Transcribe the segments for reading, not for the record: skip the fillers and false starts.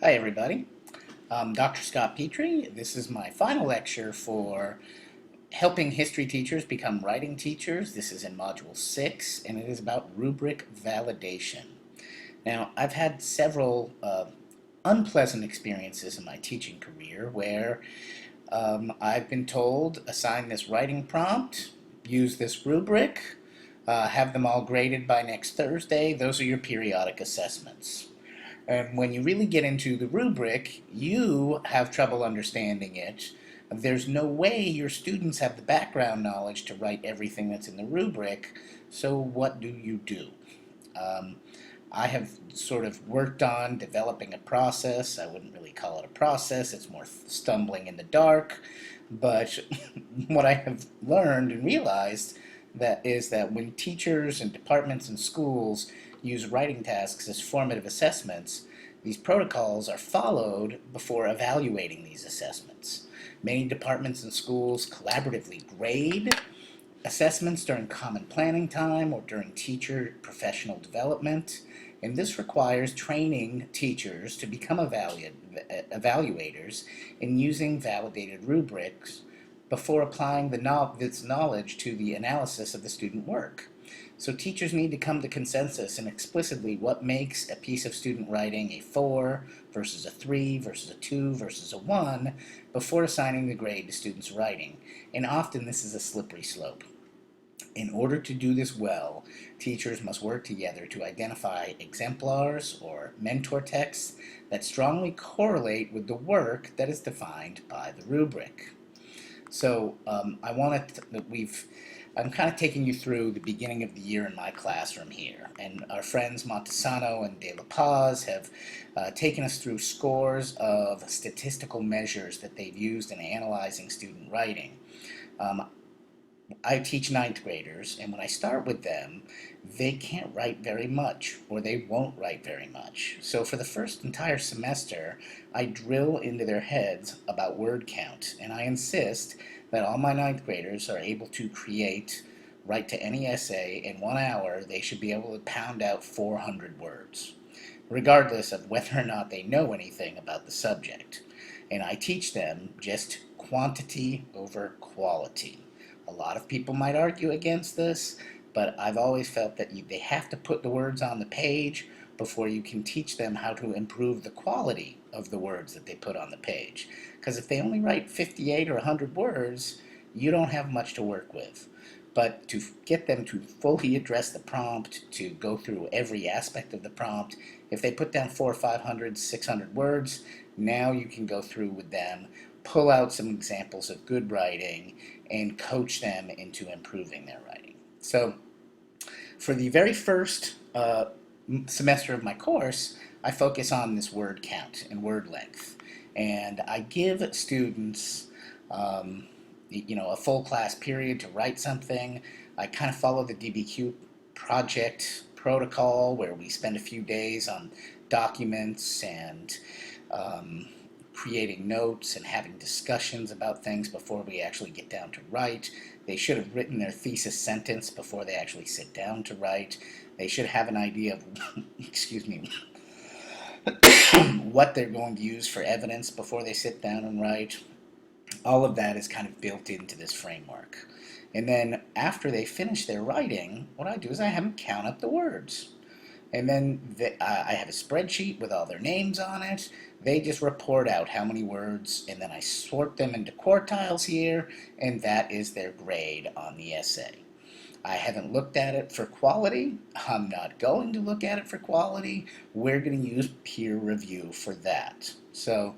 Hi everybody, I'm Dr. Scott Petrie. This is my final lecture for helping history teachers become writing teachers. This is in Module 6 and it is about rubric validation. Now, I've had several unpleasant experiences in my teaching career where I've been told, assign this writing prompt, use this rubric, have them all graded by next Thursday. Those are your periodic assessments. And when you really get into the rubric, you have trouble understanding it. There's no way your students have the background knowledge to write everything that's in the rubric, so what do you do? Um, I have sort of worked on developing a process. I wouldn't really call it a process, it's more stumbling in the dark. But what I have learned and realized that is that when teachers and departments and schools use writing tasks as formative assessments, these protocols are followed before evaluating these assessments. Many departments and schools collaboratively grade assessments during common planning time or during teacher professional development, and this requires training teachers to become evaluators in using validated rubrics before applying this knowledge to the analysis of the student work. So teachers need to come to consensus and explicitly what makes a piece of student writing a 4 versus a 3 versus a 2 versus a 1 before assigning the grade to students' writing. And often this is a slippery slope. In order to do this well, teachers must work together to identify exemplars or mentor texts that strongly correlate with the work that is defined by the rubric. So I'm kind of taking you through the beginning of the year in my classroom here, and our friends Montesano and De La Paz have taken us through scores of statistical measures that they've used in analyzing student writing. I teach ninth graders, and when I start with them, they can't write very much, or they won't write very much. So for the first entire semester, I drill into their heads about word count, and I insist that all my ninth graders are able to write to any essay in 1 hour. They should be able to pound out 400 words, regardless of whether or not they know anything about the subject. And I teach them just quantity over quality. A lot of people might argue against this, but I've always felt that they have to put the words on the page before you can teach them how to improve the quality of the words that they put on the page. Because if they only write 58 or 100 words, you don't have much to work with. But to get them to fully address the prompt, to go through every aspect of the prompt, if they put down 400, 500, 600 words, now you can go through with them, pull out some examples of good writing, and coach them into improving their writing. So for the very first semester of my course, I focus on this word count and word length. And I give students a full class period to write something. I kind of follow the DBQ project protocol where we spend a few days on documents and creating notes and having discussions about things before we actually get down to write. They should have written their thesis sentence before they actually sit down to write. They should have an idea of, excuse me, what they're going to use for evidence before they sit down and write. All of that is kind of built into this framework. And then after they finish their writing, what I do is I have them count up the words. And then I have a spreadsheet with all their names on it. They just report out how many words, and then I sort them into quartiles here, and that is their grade on the essay. I haven't looked at it for quality. I'm not going to look at it for quality. We're going to use peer review for that. So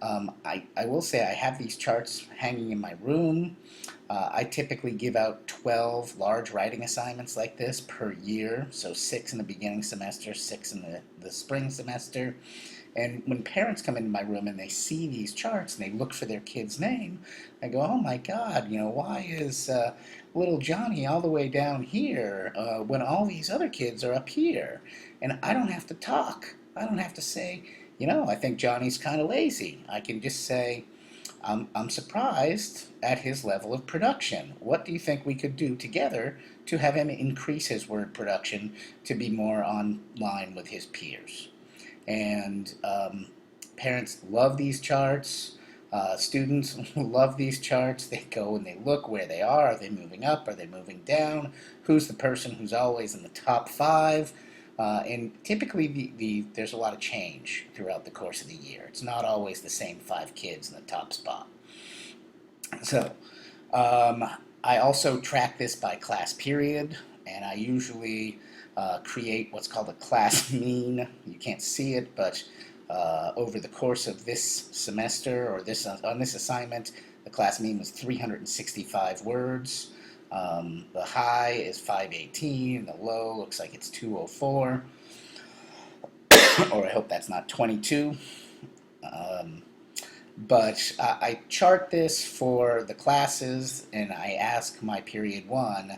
I will say I have these charts hanging in my room. I typically give out 12 large writing assignments like this per year, so 6 in the beginning semester, 6 in the spring semester. And when parents come into my room and they see these charts and they look for their kid's name, I go, oh my God, why is little Johnny all the way down here when all these other kids are up here? And I don't have to talk. I don't have to say, I think Johnny's kind of lazy. I can just say, I'm surprised at his level of production. What do you think we could do together to have him increase his word production to be more on line with his peers? And Parents love these charts. Students love these charts. They go and they look where they are. Are they moving up? Are they moving down? Who's the person who's always in the top five? And typically, there's a lot of change throughout the course of the year. It's not always the same 5 kids in the top spot. So, I also track this by class period, and I usually create what's called a class mean. You can't see it, but over the course of this semester or on this assignment, the class mean was 365 words. The high is 518, the low looks like it's 204, or I hope that's not 22. But I chart this for the classes, and I ask my period 1,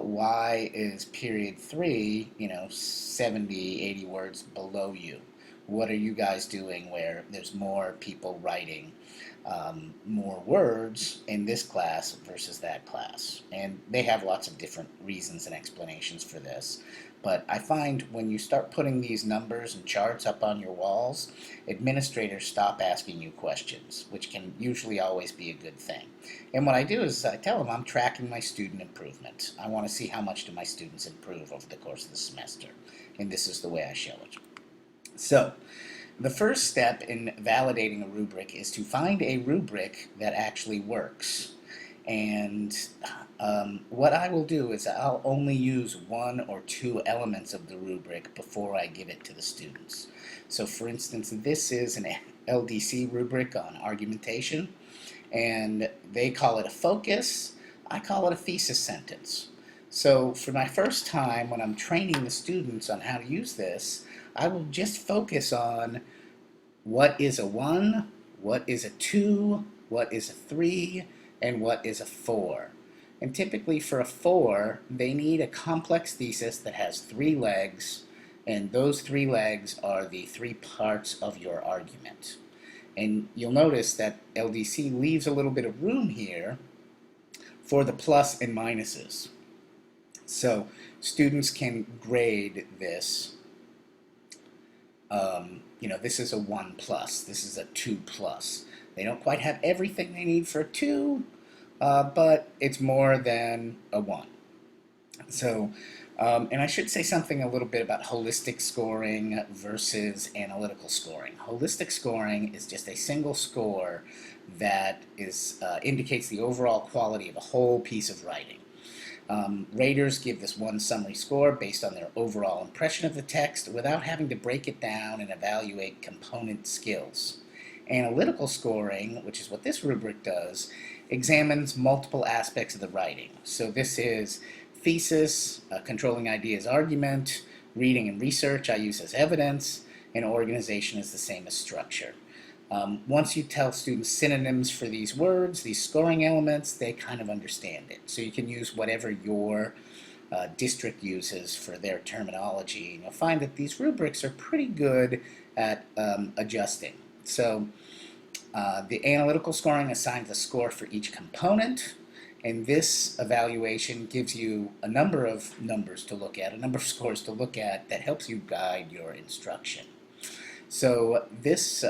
why is period 3, 70, 80 words below you? What are you guys doing where there's more people writing more words in this class versus that class? And they have lots of different reasons and explanations for this. But I find when you start putting these numbers and charts up on your walls, administrators stop asking you questions, which can usually always be a good thing. And what I do is I tell them I'm tracking my student improvement. I want to see how much do my students improve over the course of the semester. And this is the way I show it. So, the first step in validating a rubric is to find a rubric that actually works. And what I will do is I'll only use 1 or 2 elements of the rubric before I give it to the students. So for instance, this is an LDC rubric on argumentation, and they call it a focus. I call it a thesis sentence. So for my first time when I'm training the students on how to use this, I will just focus on what is a 1, what is a 2, what is a 3, and what is a 4. And typically for a 4, they need a complex thesis that has 3 legs, and those 3 legs are the 3 parts of your argument. And you'll notice that LDC leaves a little bit of room here for the plus and minuses. So students can grade this. This is a 1 plus, this is a 2 plus. They don't quite have everything they need for a 2, but it's more than a 1. So, and I should say something a little bit about holistic scoring versus analytical scoring. Holistic scoring is just a single score that indicates the overall quality of a whole piece of writing. Raters give this one summary score based on their overall impression of the text without having to break it down and evaluate component skills. Analytical scoring, which is what this rubric does, examines multiple aspects of the writing. So this is thesis, controlling ideas argument, reading and research I use as evidence, and organization is the same as structure. Once you tell students synonyms for these words, these scoring elements, they kind of understand it. So you can use whatever your district uses for their terminology, and you'll find that these rubrics are pretty good at adjusting. So the analytical scoring assigns a score for each component, and this evaluation gives you a number of numbers to look at, a number of scores to look at that helps you guide your instruction. So this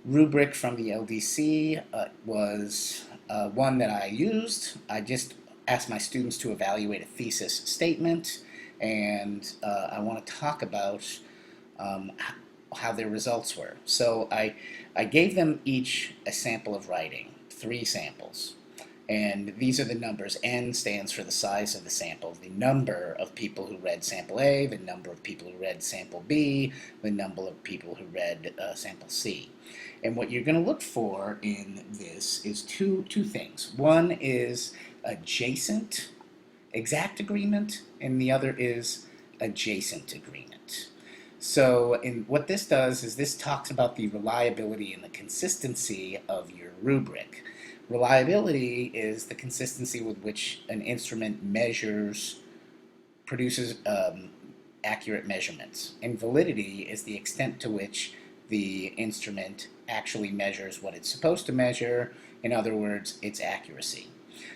rubric from the LDC was one that I used. I just asked my students to evaluate a thesis statement, and I want to talk about how their results were. So I gave them each a sample of writing, 3 samples. And these are the numbers. N stands for the size of the sample, the number of people who read sample A, the number of people who read sample B, the number of people who read sample C. And what you're going to look for in this is two things. One is adjacent, exact agreement, and the other is adjacent agreement. So what this does is this talks about the reliability and the consistency of your rubric. Reliability is the consistency with which an instrument produces accurate measurements. And validity is the extent to which the instrument actually measures what it's supposed to measure. In other words, its accuracy.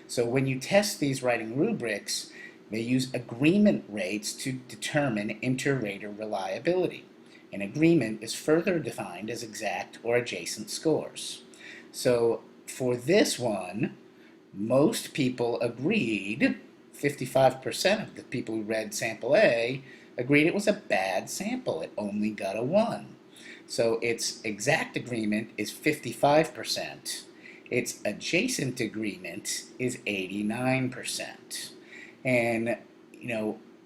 So when you test these writing rubrics, they use agreement rates to determine inter-rater reliability. And agreement is further defined as exact or adjacent scores. So for this one, most people agreed, 55% of the people who read sample A agreed it was a bad sample. It only got a 1. So its exact agreement is 55%. Its adjacent agreement is 89%. And,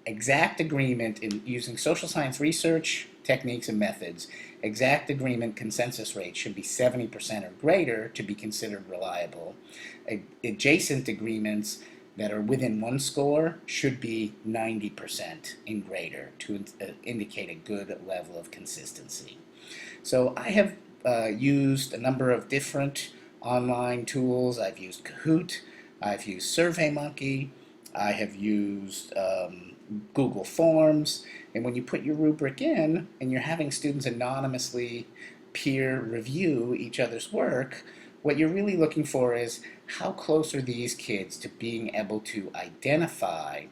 exact agreement in using social science research techniques and methods, exact agreement consensus rate should be 70% or greater to be considered reliable. Adjacent agreements that are within one score should be 90% and greater to indicate a good level of consistency. So I have used a number of different online tools. I've used Kahoot, I've used SurveyMonkey, I have used Google Forms, and when you put your rubric in and you're having students anonymously peer review each other's work, what you're really looking for is how close are these kids to being able to identify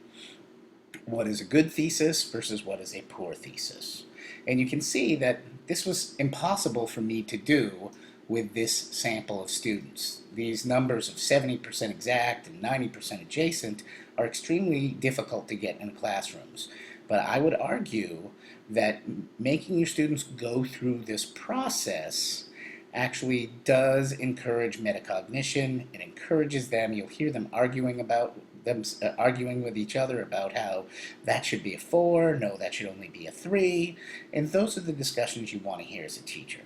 what is a good thesis versus what is a poor thesis. And you can see that this was impossible for me to do with this sample of students. These numbers of 70% exact and 90% adjacent are extremely difficult to get in classrooms. But I would argue that making your students go through this process actually does encourage metacognition. It encourages them. You'll hear them arguing with each other about how that should be a 4, no, that should only be a 3, and those are the discussions you want to hear as a teacher.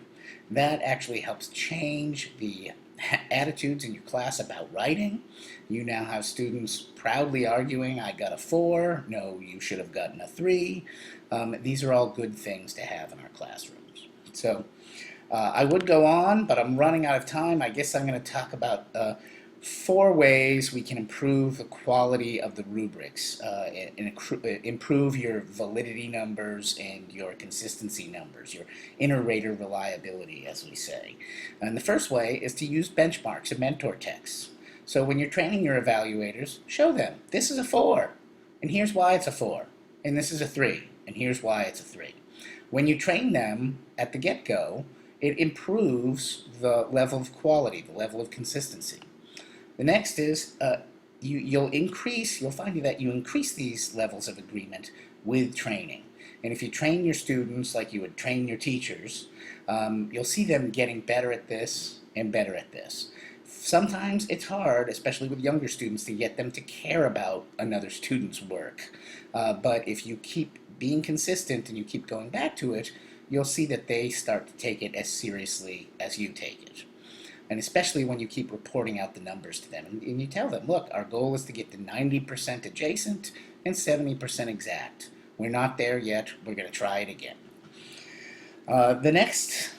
That actually helps change the attitudes in your class about writing. You now have students proudly arguing, I got a 4, no, you should have gotten a 3. These are all good things to have in our classrooms. So I would go on, but I'm running out of time. I guess I'm going to talk about 4 ways we can improve the quality of the rubrics and improve your validity numbers and your consistency numbers, your inter-rater reliability, as we say. And the first way is to use benchmarks and mentor texts. So when you're training your evaluators, show them, this is a 4, and here's why it's a 4, and this is a 3, and here's why it's a 3. When you train them at the get-go, it improves the level of quality, the level of consistency. The next is you'll find that you increase these levels of agreement with training. And if you train your students like you would train your teachers, you'll see them getting better at this and better at this. Sometimes it's hard, especially with younger students, to get them to care about another student's work. But if you keep being consistent and you keep going back to it, you'll see that they start to take it as seriously as you take it. And especially when you keep reporting out the numbers to them. And you tell them, look, our goal is to get to 90% adjacent and 70% exact. We're not there yet. We're going to try it again. The next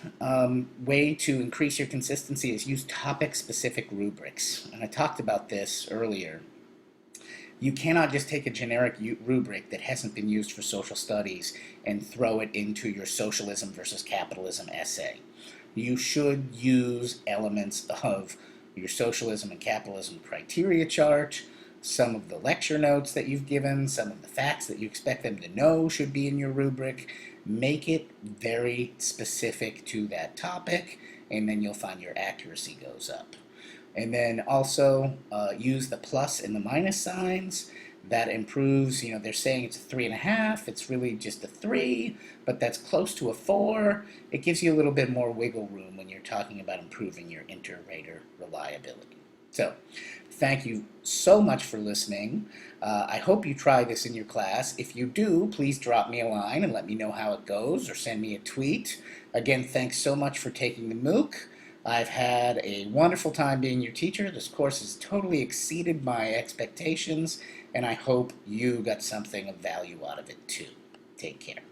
way to increase your consistency is use topic-specific rubrics. And I talked about this earlier. You cannot just take a generic rubric that hasn't been used for social studies and throw it into your socialism versus capitalism essay. You should use elements of your socialism and capitalism criteria chart, some of the lecture notes that you've given, some of the facts that you expect them to know should be in your rubric. Make it very specific to that topic, and then you'll find your accuracy goes up. And then also use the plus and the minus signs. That improves, they're saying it's a 3.5, it's really just a 3, but that's close to a 4. It gives you a little bit more wiggle room when you're talking about improving your inter-rater reliability. So, thank you so much for listening. I hope you try this in your class. If you do, please drop me a line and let me know how it goes, or send me a tweet. Again, thanks so much for taking the MOOC. I've had a wonderful time being your teacher. This course has totally exceeded my expectations, and I hope you got something of value out of it too. Take care.